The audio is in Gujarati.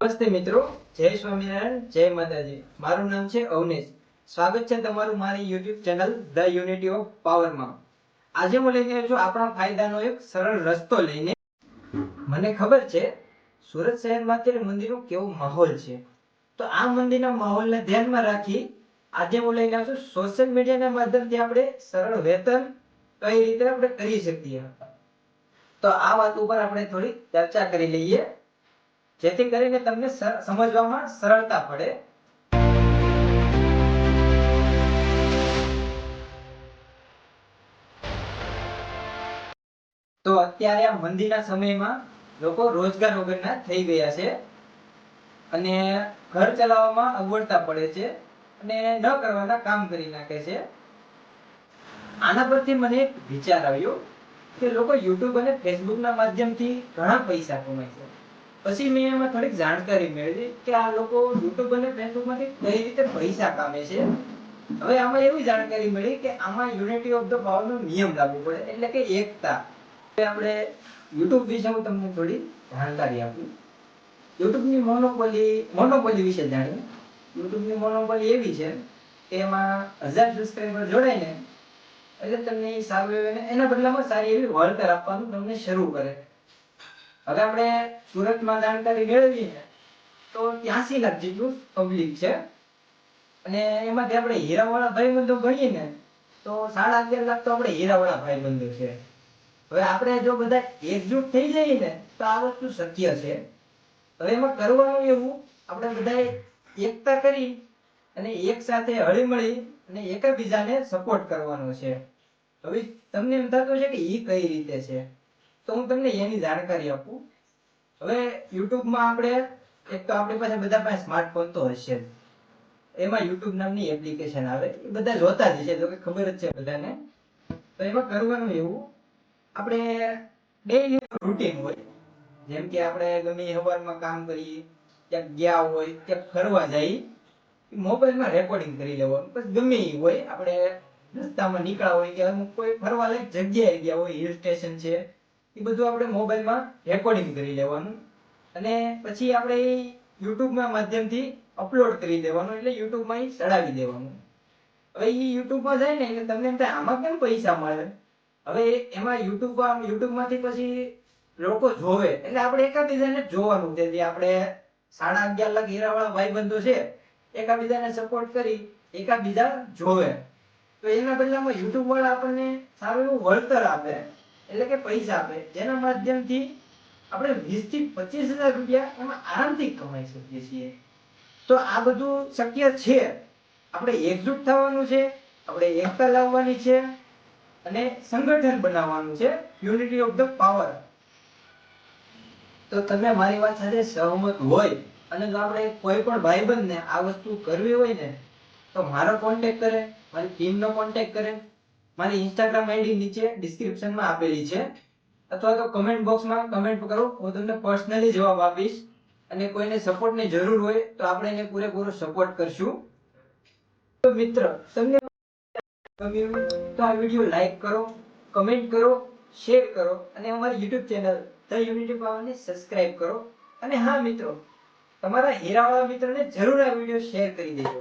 નમસ્તે મિત્રો, જય સ્વામિનારાયણ, જય માતાજી. મારું નામ છે અવનેશ. સ્વાગત છે તમારું મારી YouTube channel the unity of પાવરમાં. આજે હું લઈને આવ્યો છું આપણા ફાયદાનો એક સરળ રસ્તો લઈને. મને ખબર છે સુરત શહેરમાં અત્યારે મંદિરનો કેવો માહોલ છે, તો આ મંદિરના માહોલને ધ્યાનમાં રાખી આજે હું લઈને આવ્યો છું સોશિયલ મીડિયાના માધ્યમથી આપણે સરળ વેતન કઈ રીતે આપણે કરી શકીએ. તો આ વાત ઉપર આપણે થોડી ચર્ચા કરી લઈએ, જેથી કરીને તમને સમજવામાં સરળતા પડે. તો અત્યારે આ મંદીના સમયમાં લોકો રોજગાર વગરના થઈ ગયા છે અને ઘર ચલાવવામાં અગવડતા પડે છે અને ન કરવાના કામ કરી નાખે છે. આના પરથી મને એક વિચાર આવ્યો કે લોકો YouTube અને Facebook ના માધ્યમથી ઘણા પૈસા કમાય છે. પછી મેં એમાં થોડીક જાણકારી મેળવી કે આ લોકો YouTube અને Facebook માંથી કઈ રીતે પૈસા કામે છે. હવે આમાં એવી જાણકારી મળી કે આમાં યુનિટી ઓફ ધ પાવર નો નિયમ લાગુ પડે, એટલે કે એકતા. આપણે YouTube વિશે હું તમને થોડી જાણકારી આપું. YouTube ની મોનોપોલી વિશે જાણીએ. YouTube ની મોનોપોલી એવી છે કે એમાં 1000 સબસ્ક્રાઇબર જોડાય ને એટલે તમને સારું એના બદલામાં સારી એવી વળતર આપવાનું તમને શરૂ કરે. હવે આપણે સુરતમાં જાણકારી મેળવીએ તો 83 લાખ જેટલું પબ્લિક છે અને એમાંથી આપણે હીરાવાળા ભાઈબંધો ગણીએ ને તો 11.5 લાખ તો આપણે હીરાવાળા ભાઈબંધો છે. હવે આપણે જો બધા એકજૂટ થઈ જઈએ ને તો આ વસ્તુ શક્ય છે. હવે એમાં કરવાનું એવું, આપણે બધા એકતા કરી અને એક સાથે હળીમળી અને એકબીજાને સપોર્ટ કરવાનો છે. હવે તમને એમ થતું છે કે એ કઈ રીતે છે, તો હું તમને એની જાણકારી આપું. હવે યુટ્યુબમાં આપણે એક તો આપણી પાસે બધા પાસે સ્માર્ટફોન તો હશે જ. એમાં યુટ્યુબ નામની એપ્લિકેશન આવે, એ બધા જોતા જ છે, તો કે ખબર જ છે બધાને. તો એમાં કરવાનું એવું, આપણે ડેઈલી રૂટીન હોય, જેમ કે આપણે ગમે સવારમાં કામ કરીએ, ક્યાંક ગયા હોય, ક્યાંક ફરવા જઈએ, મોબાઈલમાં રેકોર્ડિંગ કરી લેવાનું. પછી ગમે એ હોય, આપણે રસ્તામાં નીકળ્યા હોય કે અમુક કોઈ ફરવા લાયક જગ્યાએ ગયા હોય, હિલ સ્ટેશન છે, એ બધું આપણે મોબાઈલમાં રેકોર્ડિંગ કરી લેવાનું અને પછી આપણે એ યુટ્યુબના માધ્યમથી અપલોડ કરી દેવાનું, એટલે યુટ્યુબમાં એ ચડાવી દેવાનું. હવે એ યુટ્યુબમાં જાય ને એટલે તમને એમ થાય આમાં કેમ પૈસા મળે. હવે એમાં યુટ્યુબમાંથી પછી લોકો જોવે એટલે આપણે એકાબીજાને જોવાનું છે. જે આપણે 11.5 લાખ હીરાવાળા ભાઈબંધો છે, એકાબીજાને સપોર્ટ કરી એકાબીજા જોવે, તો એના બદલામાં યુટ્યુબ વાળા આપણને સારું એવું વળતર આપે, એટલે કે પૈસા આપે, જેના માધ્યમથી આપણે 20 થી 25 હજાર રૂપિયા એમાં આરામથી કમાઈ શકીએ છીએ. તો આ બધું શક્ય છે. આપણે એકજૂટ થવાનું છે, આપણે એકતા લાવવાની છે અને સંગઠન બનાવવાનું છે, યુનિટી ઓફ ધ પાવર. તો તમે મારી વાત સાથે સહમત હોય અને જો આપણે કોઈ પણ ભાઈબંધને આ વસ્તુ કરવી હોય ને તો મારો કોન્ટેક્ટ કરે, મારી ટીમનો કોન્ટેક્ટ કરે. મારી ઇન્સ્ટાગ્રામ આઈડી નીચે ડિસ્ક્રિપ્શનમાં આપેલી છે, અથવા તો કમેન્ટ બોક્સમાં કમેન્ટ કરો, હું તમને પર્સનલી જવાબ આપીશ. અને કોઈને સપોર્ટની જરૂર હોય તો આપણે એને પૂરેપૂરો સપોર્ટ કરશું. તો મિત્ર, તમને ગમ્યું તો આ વિડીયો લાઈક કરો, કમેન્ટ કરો, શેર કરો અને અમારી YouTube ચેનલ ધ યુનિટી પાવરને સબસ્ક્રાઇબ કરો. અને હા મિત્રો, તમારા હીરાવાળા મિત્રને જરૂર આ વિડીયો શેર કરી દેજો.